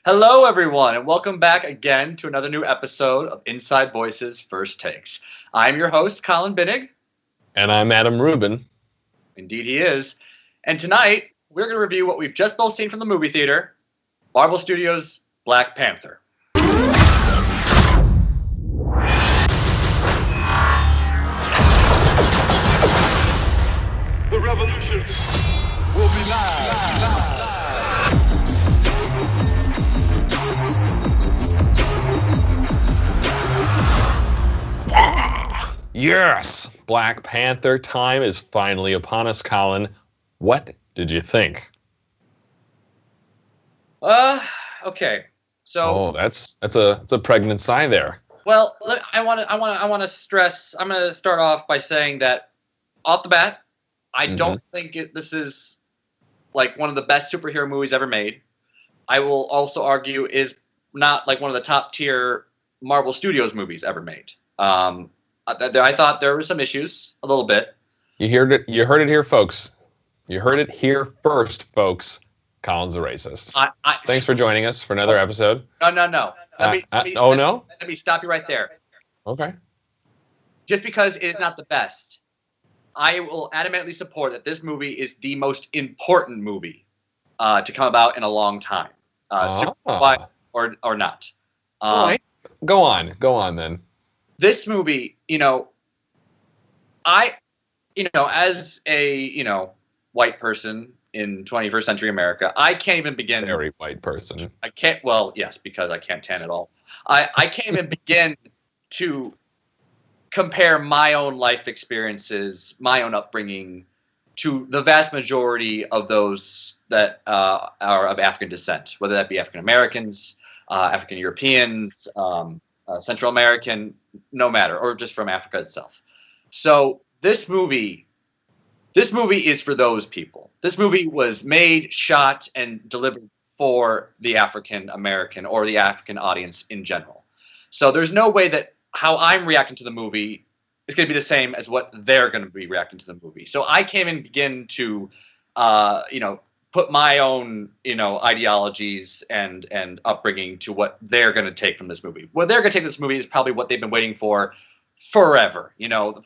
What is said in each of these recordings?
Hello, everyone, and welcome back again to another new episode of Inside Voices First Takes. I'm your host, Colin Binnig. And I'm Adam Rubin. Indeed, he is. And tonight, we're going to review what we've just both seen from the movie theater, Marvel Studios' Black Panther. The revolution will be live. Yes! Black Panther time is finally upon us, Colin. What did you think? Okay. So that's a pregnant sigh there. Well, I want to stress. I'm going to start off by saying that off the bat, I don't think this is like one of the best superhero movies ever made. I will also argue is not like one of the top tier Marvel Studios movies ever made. I thought there were some issues, a little bit. You heard it here, folks. You heard it here first, folks. Colin's a racist. Thanks for joining us for another episode. No. Let me stop you right there. Okay. Just because it is not the best, I will adamantly support that this movie is the most important movie to come about in a long time. Or not. All right. Go on then. This movie, as a, white person in 21st century America, I can't even begin. Very white person. I can't, well, yes, because I can't tan at all. I can't even begin to compare my own life experiences, my own upbringing, to the vast majority of those that are of African descent, whether that be African Americans, African Europeans, Central American, no matter, or just from Africa itself. So this movie is for those people. This movie was made, shot, and delivered for the African American or the African audience in general. So there's no way that how I'm reacting to the movie is going to be the same as what they're going to be reacting to the movie. So I can't even begin to, put my own, ideologies and upbringing to what they're going to take from this movie. What they're going to take from this movie is probably what they've been waiting for forever.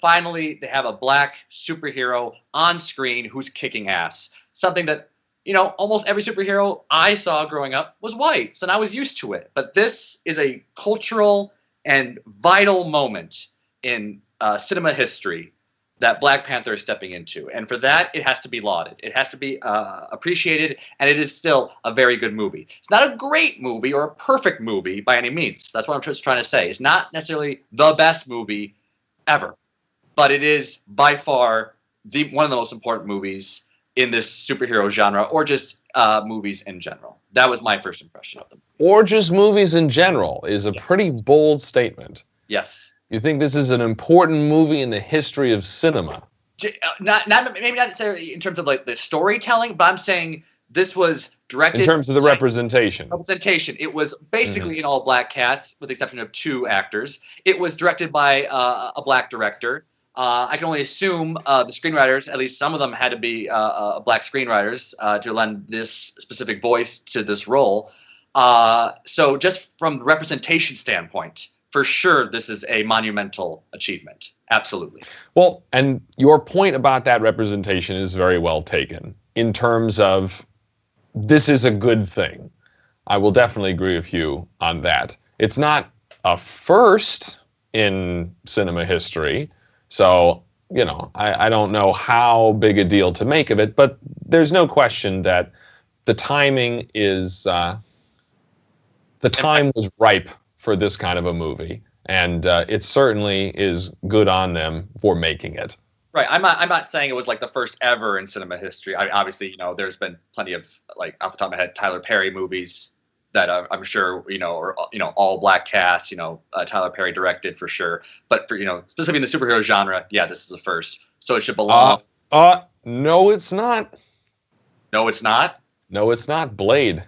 Finally, they have a black superhero on screen who's kicking ass. Something that, almost every superhero I saw growing up was white, so I was used to it. But this is a cultural and vital moment in cinema history that Black Panther is stepping into. And for that, it has to be lauded. It has to be appreciated, and it is still a very good movie. It's not a great movie or a perfect movie by any means. That's what I'm just trying to say. It's not necessarily the best movie ever, but it is by far one of the most important movies in this superhero genre, or just movies in general. That was my first impression of them. Or just movies in general is a pretty bold statement. Yes. You think this is an important movie in the history of cinema? Not maybe not necessarily in terms of like the storytelling, but I'm saying this was directed in terms of the representation. It was basically an all-black cast, with the exception of 2 actors. It was directed by a black director. I can only assume the screenwriters, at least some of them, had to be black screenwriters to lend this specific voice to this role. So just from the representation standpoint, for sure, this is a monumental achievement. Absolutely. Well, and your point about that representation is very well taken in terms of this is a good thing. I will definitely agree with you on that. It's not a first in cinema history, so, I don't know how big a deal to make of it, but there's no question that the timing is, the time was ripe for this kind of a movie, and it certainly is good on them for making it. Right. I'm not saying it was like the first ever in cinema history. Obviously, there's been plenty of, like, off the top of my head, Tyler Perry movies that I'm sure, or all black cast, Tyler Perry directed for sure. But for, specifically in the superhero genre, yeah, this is the first. So it should belong. No, it's not. No, it's not. No, it's not. Blade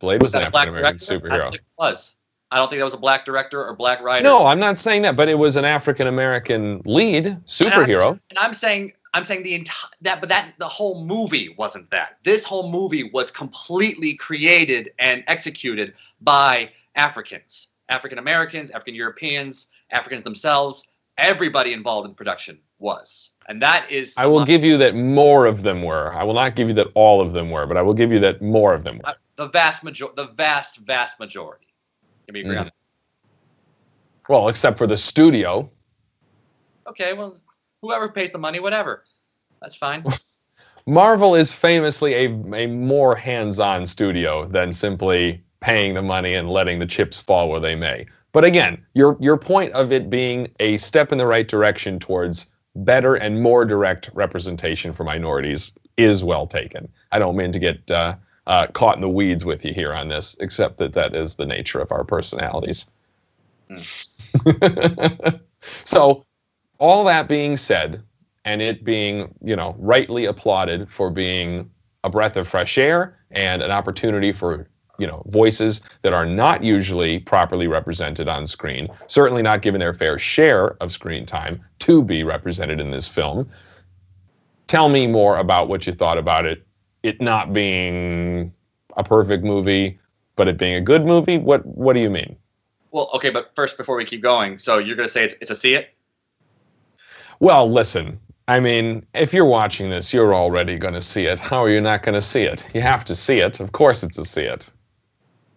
was an African American superhero. It was. I don't think that was a black director or black writer. No, I'm not saying that, but it was an African American lead superhero. And I'm saying I'm saying the whole movie wasn't that. This whole movie was completely created and executed by Africans, African Americans, African Europeans, Africans themselves. Everybody involved in the production was, and that is. I will give you that more of them were. I will not give you that all of them were, but I will give you that more of them were. The vast majority. Can we agree on that? Well, except for the studio. Okay, well, whoever pays the money, whatever. That's fine. Marvel is famously a more hands-on studio than simply paying the money and letting the chips fall where they may. But again, your point of it being a step in the right direction towards better and more direct representation for minorities is well taken. I don't mean to get caught in the weeds with you here on this, except that is the nature of our personalities. So, all that being said, and it being, rightly applauded for being a breath of fresh air and an opportunity for, voices that are not usually properly represented on screen, certainly not given their fair share of screen time to be represented in this film. Tell me more about what you thought about it. It not being a perfect movie, but it being a good movie. What do you mean? Well, okay, but first, before we keep going, so you're going to say it's a see it? Well, listen, I mean, if you're watching this, you're already going to see it. How are you not going to see it? You have to see it. Of course it's a see it.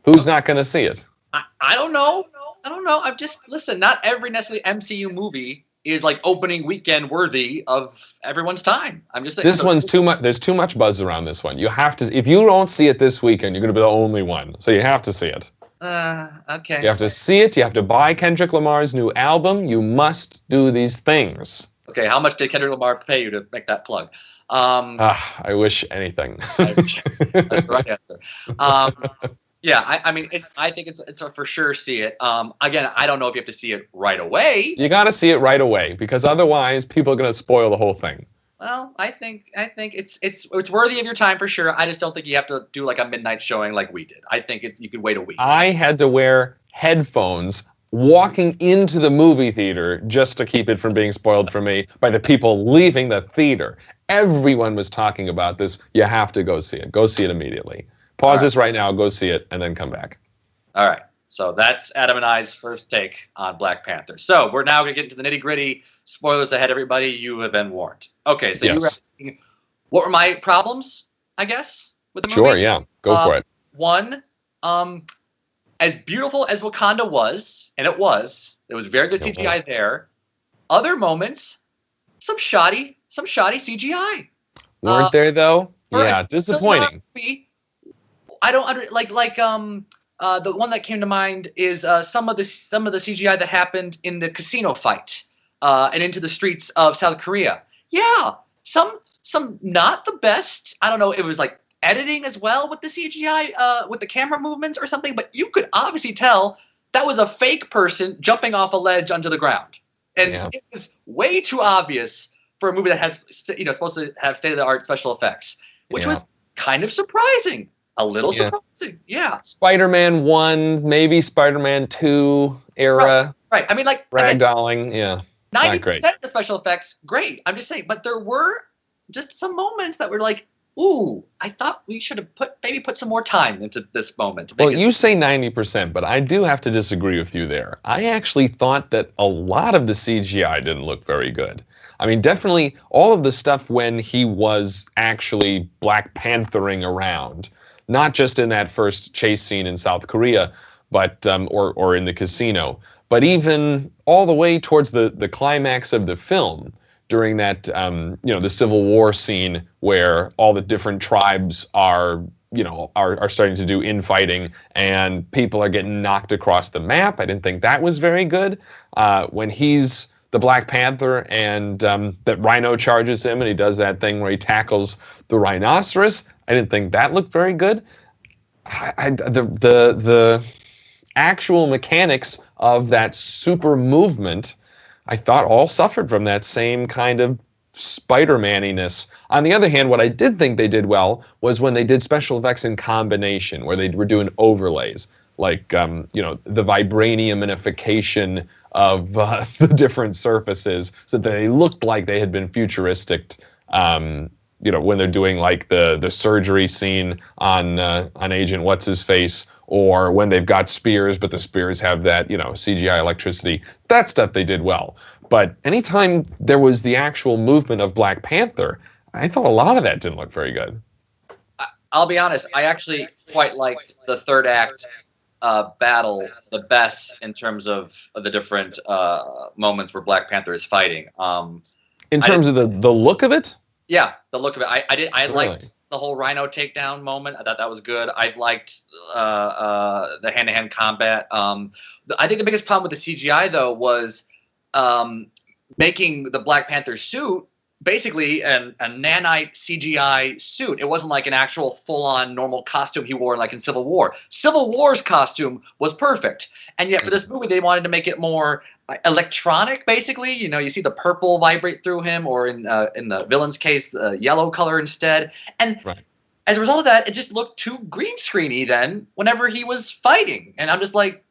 Who's not going to see it? I don't know. I'm just, listen, not every necessarily MCU movie is like opening weekend worthy of everyone's time. I'm just saying. This one's too much. There's too much buzz around this one. You have to, if you don't see it this weekend, you're going to be the only one. So you have to see it. Okay. You have to see it. You have to buy Kendrick Lamar's new album. You must do these things. Okay, how much did Kendrick Lamar pay you to make that plug? I wish anything. That's the right answer. Yeah, I mean, I think it's a for sure see it. Again, I don't know if you have to see it right away. You got to see it right away because otherwise people are going to spoil the whole thing. Well, I think it's worthy of your time for sure. I just don't think you have to do like a midnight showing like we did. I think you could wait a week. I had to wear headphones walking into the movie theater just to keep it from being spoiled for me by the people leaving the theater. Everyone was talking about this. You have to go see it. Go see it immediately. Pause this right now, go see it, and then come back. All right. So that's Adam and I's first take on Black Panther. So we're now going to get into the nitty-gritty. Spoilers ahead, everybody. You have been warned. Okay, so you were asking, what were my problems, I guess, with the movie? Sure, yeah. Go for it. One, as beautiful as Wakanda was, and it was very good CGI there. Other moments, some shoddy CGI. Weren't there, though? Yeah, disappointing. I don't the one that came to mind is some of the CGI that happened in the casino fight and into the streets of South Korea. Yeah, some not the best. I don't know. It was like editing as well with the CGI with the camera movements or something, but you could obviously tell that was a fake person jumping off a ledge onto the ground, and it was way too obvious for a movie that has supposed to have state-of-the-art special effects, which was kind of surprising. A little surprising, yeah. Spider-Man 1, maybe Spider-Man 2 era. Right. I mean, like ragdolling, 90% of the special effects, great. I'm just saying, but there were just some moments that were like, ooh, I thought we should have put some more time into this moment. Well, you say 90%, but I do have to disagree with you there. I actually thought that a lot of the CGI didn't look very good. I mean, definitely all of the stuff when he was actually Black Panthering around. Not just in that first chase scene in South Korea, but or in the casino, but even all the way towards the climax of the film during that the Civil War scene where all the different tribes are starting to do infighting and people are getting knocked across the map. I didn't think that was very good. When he's the Black Panther and that Rhino charges him and he does that thing where he tackles the rhinoceros. I didn't think that looked very good. The actual mechanics of that super movement, I thought all suffered from that same kind of Spider-Man-iness. On the other hand, what I did think they did well was when they did special effects in combination, where they were doing overlays. like the vibraniumification of the different surfaces, so that they looked like they had been futuristic. When they're doing like the surgery scene on Agent What's His Face, or when they've got spears, but the spears have that CGI electricity. That stuff they did well. But anytime there was the actual movement of Black Panther, I thought a lot of that didn't look very good. I'll be honest, I actually quite liked the third act battle the best in terms of the different moments where Black Panther is fighting. In terms of the look of it? Yeah, the look of it. I Really? liked the whole Rhino takedown moment. I thought that was good. I liked the hand-to-hand combat. I think the biggest problem with the CGI, though, was making the Black Panther suit basically a nanite CGI suit. It wasn't like an actual full-on normal costume he wore like in Civil War. Civil War's costume was perfect. And yet for this movie, they wanted to make it more electronic, basically. You see the purple vibrate through him, or in the villain's case, the yellow color instead. And as a result of that, it just looked too green screeny then whenever he was fighting. And I'm just like,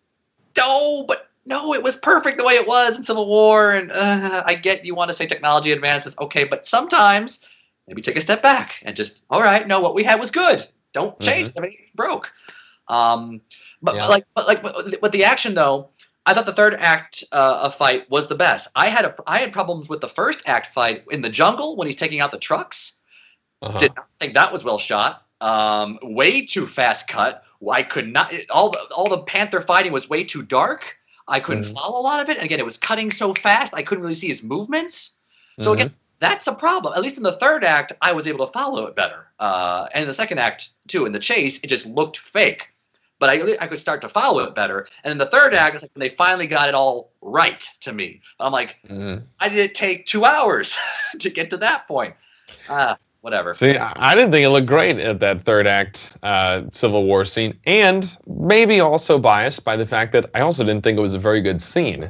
no, it was perfect the way it was in Civil War. And I get you want to say technology advances, okay, but sometimes maybe take a step back and just, all right, no, what we had was good. Don't change. I mean, it broke. But the action though, I thought the third act fight was the best. I had problems with the first act fight in the jungle when he's taking out the trucks. Did not think that was well shot. Way too fast cut. I could not. All the Panther fighting was way too dark. I couldn't follow a lot of it. And again, it was cutting so fast, I couldn't really see his movements. So again, that's a problem. At least in the third act, I was able to follow it better. And in the second act, too, in the chase, it just looked fake. But I could start to follow it better. And in the third act, it's like when they finally got it all right to me. I'm like, why did it take 2 hours to get to that point? Whatever. See, I didn't think it looked great at that third act Civil War scene, and maybe also biased by the fact that I also didn't think it was a very good scene.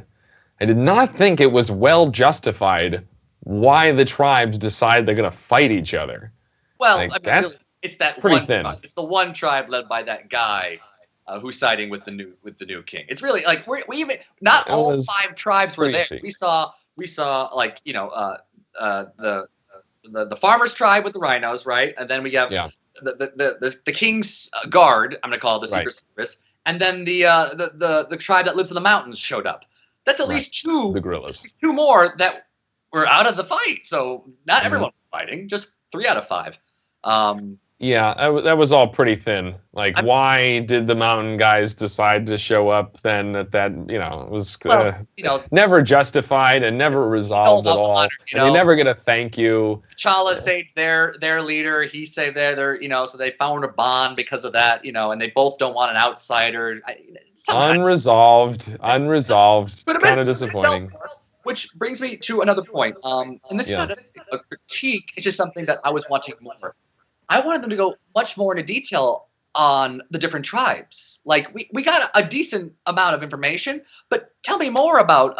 I did not think it was well justified why the tribes decide they're going to fight each other. Well, really, it's that pretty one thin. Tribe. It's the one tribe led by that guy who's siding with the new king. It's really like we even not all 5 tribes were there. We saw like the farmers' tribe with the rhinos, right? And then we have the king's guard. I'm gonna call it the secret service, and then the tribe that lives in the mountains showed up. That's at least 2. The gorillas. 2 more that were out of the fight. So not everyone was fighting. Just 3 out of 5. Yeah, that was all pretty thin. Like, why did the mountain guys decide to show up then? It was never justified and never resolved at all. And they never get a thank you. T'Challa saved their leader. He saved their so they found a bond because of that. And they both don't want an outsider. Unresolved. It's kind of disappointing. Which brings me to another point. And this is not a critique. It's just something that I was wanting more. I wanted them to go much more into detail on the different tribes. Like, we got a decent amount of information, but tell me more about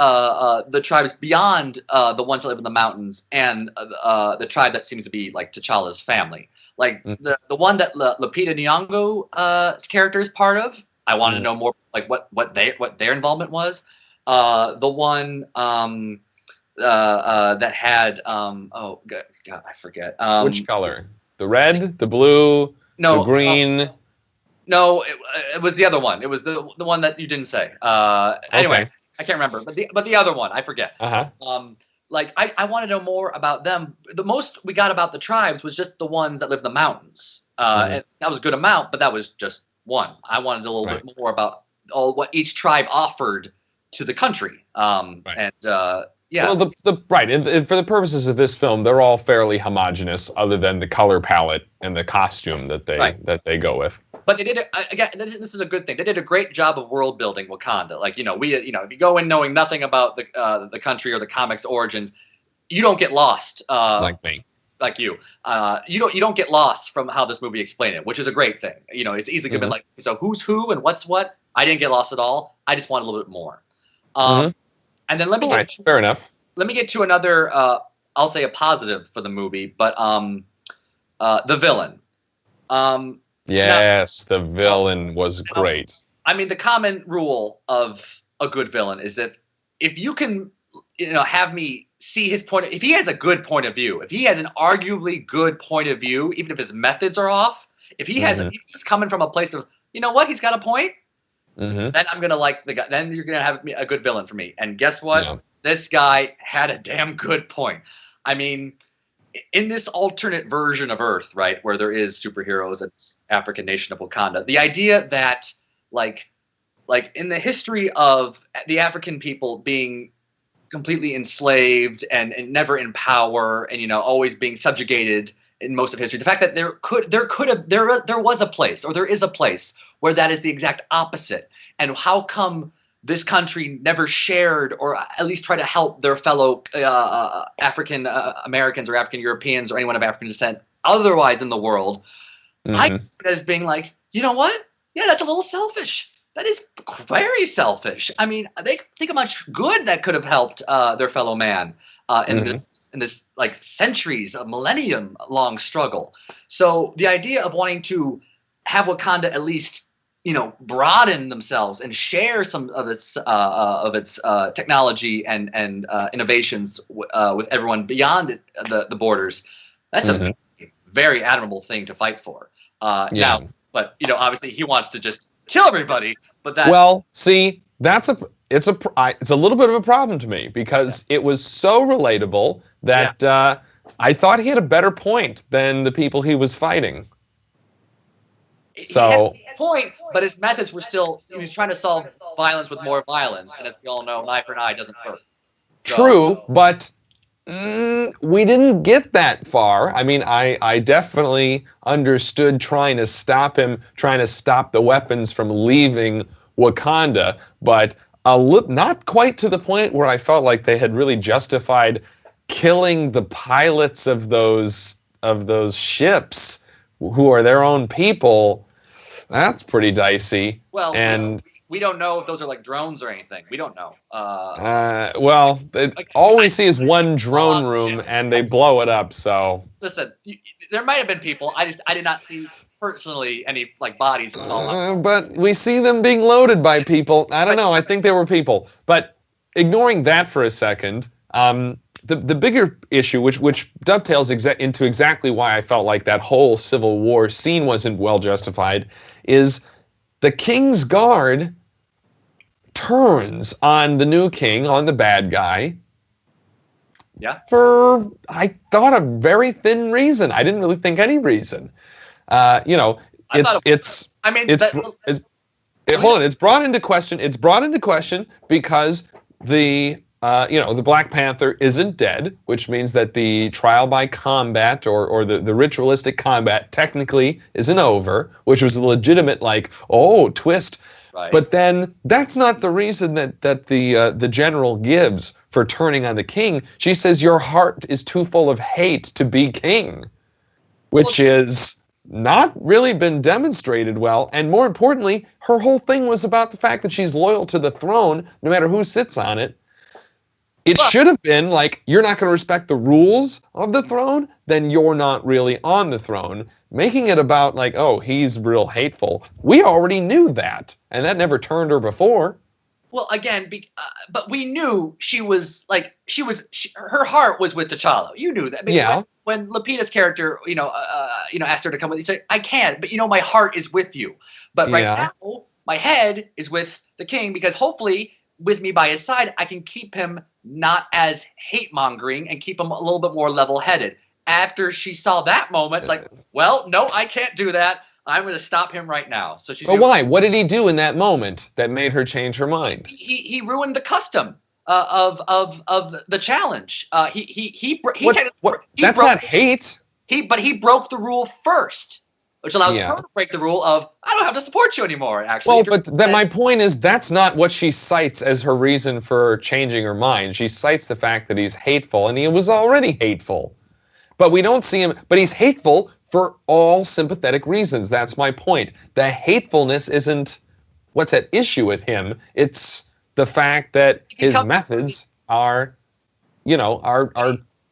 the tribes beyond the ones that live in the mountains and the tribe that seems to be like T'Challa's family. Like the one that Lupita Nyong'o's character is part of. I wanted to know more, like what their involvement was. The one that had oh God, I forget. Which color? The red, the blue, the green. No, it was the other one. It was the one that you didn't say. Anyway, I can't remember. But the other one, I forget. Like I want to know more about them. The most we got about the tribes was just the ones that live in the mountains. And that was a good amount, but that was just one. I wanted a little bit more about what each tribe offered to the country. Yeah. Well, for the purposes of this film, they're all fairly homogenous, other than the color palette and the costume that they go with. But they did it again. This is a good thing. They did a great job of world building Wakanda. Like if you go in knowing nothing about the country or the comics origins, you don't get lost. Like me. Like you. You don't get lost from how this movie explained it, which is a great thing. It's easy to be like, so who's who and what's what. I didn't get lost at all. I just wanted a little bit more. And then let me fair enough. Let me get to another. I'll say a positive for the movie, but the villain. Yes, the villain was great. I mean, the common rule of a good villain is that if you can, have me see his point, if he has a good point of view, if he has an arguably good point of view, even if his methods are off, if he has, if he's coming from a place of, you know what, he's got a point, then I'm gonna like the guy. Then you're gonna have a good villain for me. And guess what? Yeah. This guy had a damn good point. I mean, in this alternate version of Earth, right, where there is superheroes and African nation of Wakanda, the idea that like in the history of the African people being completely enslaved and never in power and always being subjugated in most of history, the fact that there was a place, or there is a place where that is the exact opposite, and how come this country never shared or at least try to help their fellow African Americans or African Europeans or anyone of African descent otherwise in the world? I see it as being like, you know what? Yeah, that's a little selfish. That is very selfish. I mean, they think how much good that could have helped their fellow man in this like centuries, a millennium long struggle. So the idea of wanting to have Wakanda at least, broaden themselves and share some of its technology and innovations with everyone beyond the borders, that's a very admirable thing to fight for. Now, but obviously he wants to just kill everybody. But that see, it's a little bit of a problem to me, because it was so relatable that I thought he had a better point than the people he was fighting. So he had a point, but his methods were still, he was trying to solve violence with more violence, and as we all know, an eye for an eye doesn't hurt. True, but we didn't get that far. I mean, I definitely understood trying to stop the weapons from leaving Wakanda, but not quite to the point where I felt like they had really justified killing the pilots of those ships, who are their own people. That's pretty dicey. Well, and we don't know if those are like drones or anything. We don't know. All we see is one drone room, and they blow it up. So listen, there might have been people. I did not see personally any like bodies. But we see them being loaded by people. I don't know. I think they were people. But ignoring that for a second, the bigger issue, which dovetails into exactly why I felt like that whole Civil War scene wasn't well justified, is the King's Guard turns on the new king, on the bad guy. Yeah. For, I thought, a very thin reason. I didn't really think any reason. It's brought into question. It's brought into question because the Black Panther isn't dead, which means that the trial by combat or the ritualistic combat technically isn't over, which was a legitimate twist. Right. But then that's not the reason that the general gives for turning on the king. She says your heart is too full of hate to be king, which is not really been demonstrated well. And more importantly, her whole thing was about the fact that she's loyal to the throne, no matter who sits on it. It should have been like, you're not going to respect the rules of the throne, then you're not really on the throne. Making it about like, oh, he's real hateful. We already knew that, and that never turned her before. Well, again, but we knew her heart was with T'Challa. You knew that. I mean, when Lupita's character, asked her to come with, he said, "I can't, but my heart is with you." But right now, my head is with the king, because hopefully, with me by his side, I can keep him not as hate-mongering and keep him a little bit more level-headed. After she saw that moment, no, I can't do that. I'm going to stop him right now. So she's. But why? What did he do in that moment that made her change her mind? He ruined the custom of the challenge. That's not hate. He broke the rule first, which allows her to break the rule of, I don't have to support you anymore, actually. Well, but then my point is, that's not what she cites as her reason for changing her mind. She cites the fact that he's hateful, and he was already hateful. But we don't see him, but he's hateful for all sympathetic reasons. That's my point. The hatefulness isn't what's at issue with him. It's the fact that his methods are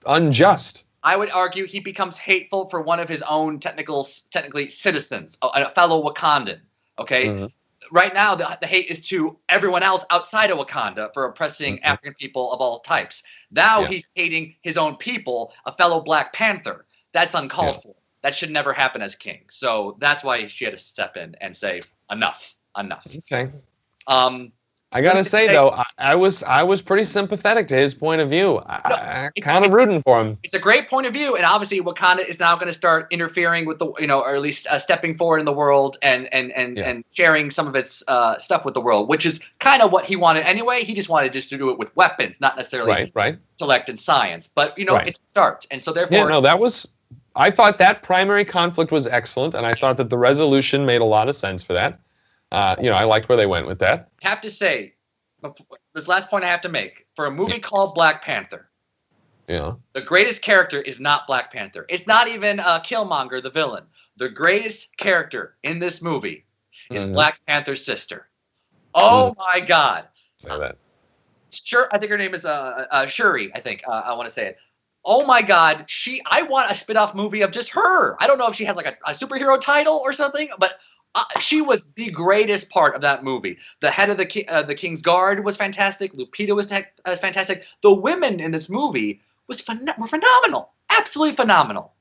unjust. I would argue he becomes hateful for one of his own technically citizens, a fellow Wakandan. Okay, right now the hate is to everyone else outside of Wakanda for oppressing African people of all types. Now he's hating his own people, a fellow Black Panther. That's uncalled for. That should never happen as king. So that's why she had to step in and say enough. Okay. I gotta say though, I was pretty sympathetic to his point of view. I kind of rooting for him. It's a great point of view, and obviously Wakanda is now going to start interfering with the, or at least stepping forward in the world and sharing some of its stuff with the world, which is kind of what he wanted anyway. He just wanted to do it with weapons, not necessarily intellect and science. But it starts, and so therefore, I thought that primary conflict was excellent, and I thought that the resolution made a lot of sense for that. I liked where they went with that. I have to say, this last point I have to make, for a movie called Black Panther, the greatest character is not Black Panther. It's not even Killmonger, the villain. The greatest character in this movie is Black Panther's sister. Oh my God. Say that. Sure, I think her name is Shuri, I think. I want to say it. Oh my God, I want a spin-off movie of just her. I don't know if she has like a superhero title or something, but she was the greatest part of that movie. The head of the King's Guard was fantastic. Lupita was fantastic. The women in this movie were phenomenal, absolutely phenomenal.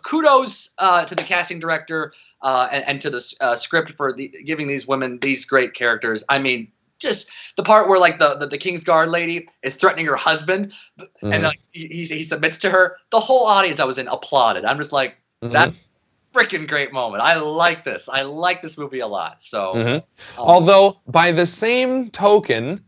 Kudos to the casting director and to the script for giving these women these great characters. I mean, just the part where like the King's Guard lady is threatening her husband, and he submits to her. The whole audience I was in applauded. I'm just like, that's freaking great moment. I like this. I like this movie a lot. So, although by the same token,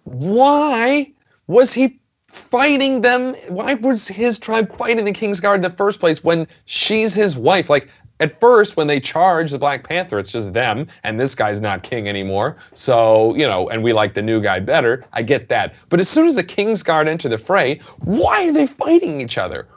why was he fighting them? Why was his tribe fighting the King's Guard in the first place when she's his wife? Like, at first, when they charge the Black Panther, it's just them, and this guy's not king anymore. So, and we like the new guy better. I get that. But as soon as the King's Guard enter the fray, why are they fighting each other?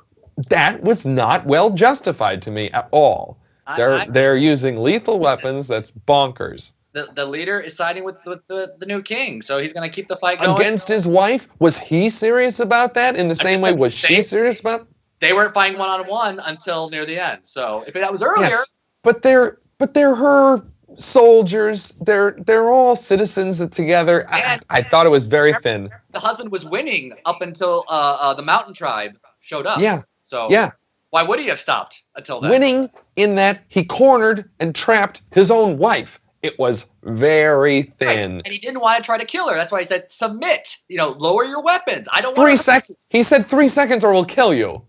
That was not well justified to me at all. They're using lethal weapons. That's bonkers. The leader is siding with the new king, so he's going to keep the fight going. Against his wife? Was he serious about that? In the same way, was she serious about? They weren't fighting one-on-one until near the end. So if that was earlier, but they're her soldiers. They're all citizens together. I thought it was very thin. The husband was winning up until the mountain tribe showed up. Yeah. So why would he have stopped until then? Winning in that he cornered and trapped his own wife. It was very thin. Right. And he didn't want to try to kill her. That's why he said, submit. Lower your weapons. I don't want 3 seconds. He said 3 seconds or we'll kill you.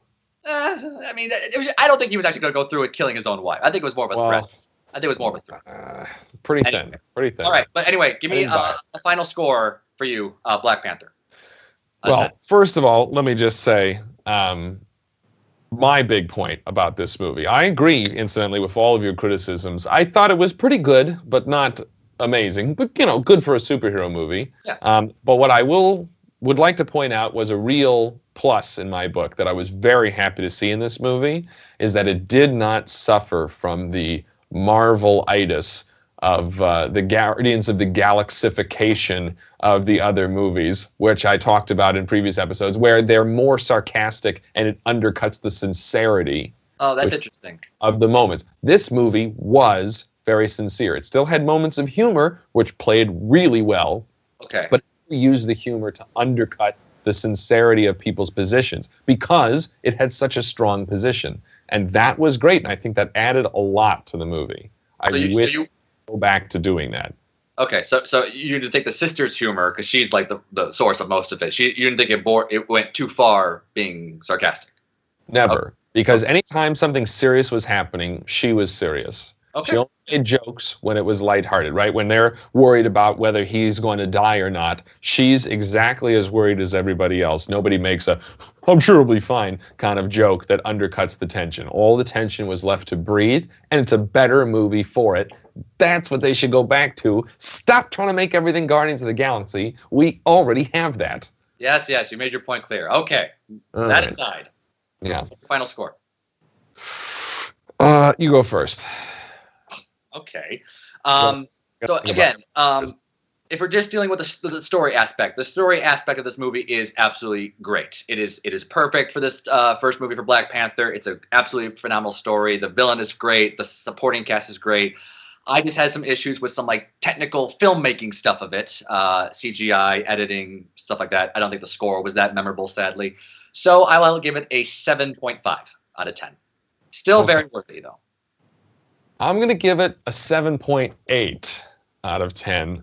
I mean, I don't think he was actually going to go through with killing his own wife. I think it was more of a threat. I think it was more of a threat. Pretty thin. All right. But anyway, give me a final score for you, Black Panther. First of all, let me just say, my big point about this movie. I agree, incidentally, with all of your criticisms. I thought it was pretty good, but not amazing. But, good for a superhero movie. Yeah. But what I would like to point out was a real plus in my book that I was very happy to see in this movie is that it did not suffer from the Marvel-itis of the Guardians of the Galaxification of the other movies, which I talked about in previous episodes, where they're more sarcastic and it undercuts the sincerity. Oh, that's interesting. Of the moments. This movie was very sincere. It still had moments of humor, which played really well. Okay. But it used the humor to undercut the sincerity of people's positions because it had such a strong position. And that was great. And I think that added a lot to the movie. I wish go back to doing that. Okay, so you didn't think the sister's humor, because she's like the source of most of it. You didn't think it went too far being sarcastic? Never, because anytime something serious was happening, she was serious. Okay. She only made jokes when it was lighthearted, right? When they're worried about whether he's going to die or not, she's exactly as worried as everybody else. Nobody makes a, I'm sure it'll be fine kind of joke that undercuts the tension. All the tension was left to breathe, and it's a better movie for it. That's what they should go back to. Stop trying to make everything Guardians of the Galaxy. We already have that. Yes, you made your point clear. Okay, aside. Yeah. Final score. You go first. Okay. So again, if we're just dealing with the story aspect of this movie is absolutely great. It is perfect for this first movie for Black Panther. It's an absolutely phenomenal story. The villain is great. The supporting cast is great. I just had some issues with some like technical filmmaking stuff of it, CGI, editing, stuff like that. I don't think the score was that memorable, sadly. So I will give it a 7.5 out of 10. Still very worthy, though. I'm going to give it a 7.8 out of 10.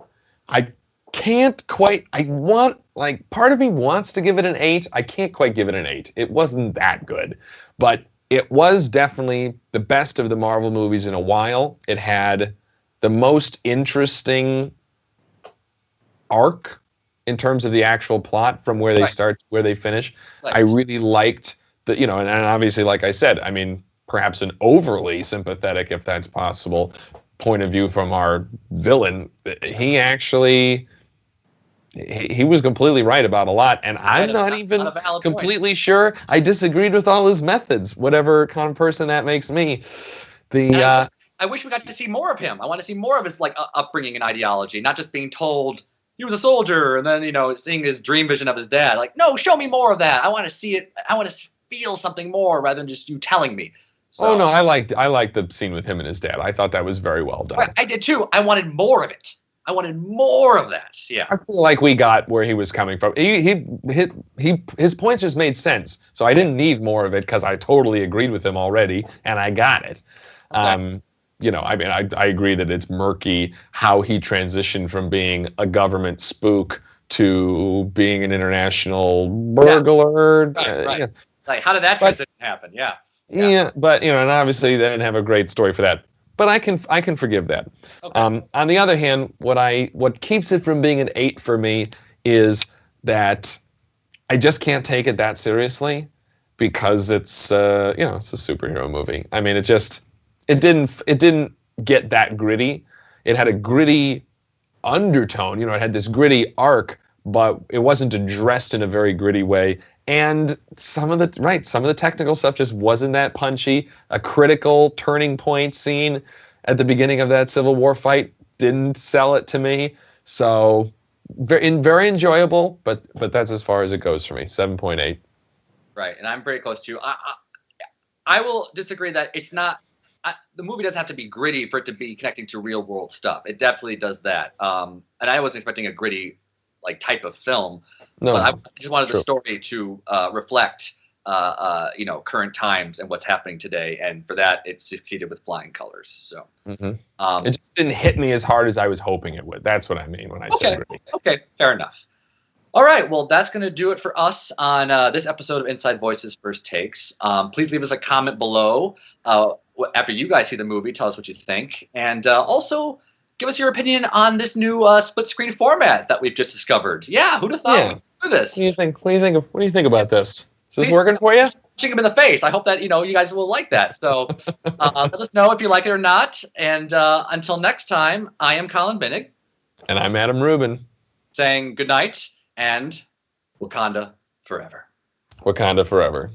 I can't quite, part of me wants to give it an 8. I can't quite give it an 8. It wasn't that good, but it was definitely the best of the Marvel movies in a while. It had the most interesting arc in terms of the actual plot from where they start to where they finish. I really liked and obviously, like I said, I mean, perhaps an overly sympathetic, if that's possible, point of view from our villain. He actually, he was completely right about a lot, and I'm not even completely sure I disagreed with all his methods, whatever kind of person that makes me. I wish we got to see more of him. I want to see more of his upbringing and ideology, not just being told he was a soldier and then seeing his dream vision of his dad. Like, no, show me more of that. I want to see it. I want to feel something more rather than just you telling me. So, no, I liked the scene with him and his dad. I thought that was very well done. I did too. I wanted more of it. I wanted more of that. Yeah. I feel like we got where he was coming from. His points just made sense. So I didn't need more of it because I totally agreed with him already, and I got it. Okay. I agree that it's murky how he transitioned from being a government spook to being an international burglar. Right. Like, how did that transition happen? Yeah. Yeah, but and obviously they didn't have a great story for that. But I can forgive that. Okay. On the other hand, what keeps it from being an 8 for me is that I just can't take it that seriously because it's it's a superhero movie. I mean, it didn't get that gritty. It had a gritty undertone. It had this gritty arc, but it wasn't addressed in a very gritty way. And some of the technical stuff just wasn't that punchy. A critical turning point scene at the beginning of that Civil War fight didn't sell it to me. So very enjoyable, but that's as far as it goes for me. 7.8. Right, and I'm pretty close to you. I will disagree that it's not. The movie doesn't have to be gritty for it to be connecting to real world stuff. It definitely does that. And I wasn't expecting a gritty type of film. No, but I just wanted the story to reflect, current times and what's happening today, and for that, it succeeded with flying colors. So it just didn't hit me as hard as I was hoping it would. That's what I mean when I said gritty. Okay, fair enough. All right, well, that's going to do it for us on this episode of Inside Voices First Takes. Please leave us a comment below after you guys see the movie. Tell us what you think, and also give us your opinion on this new split screen format that we've just discovered. Yeah, who'd have thought we'd do this? What do you think? What do you think about this? Is this working for you? Punching him in the face. I hope that you guys will like that. So let us know if you like it or not. And until next time, I am Colin Binnig, and I'm Adam Rubin, saying good night and Wakanda forever. Wakanda forever.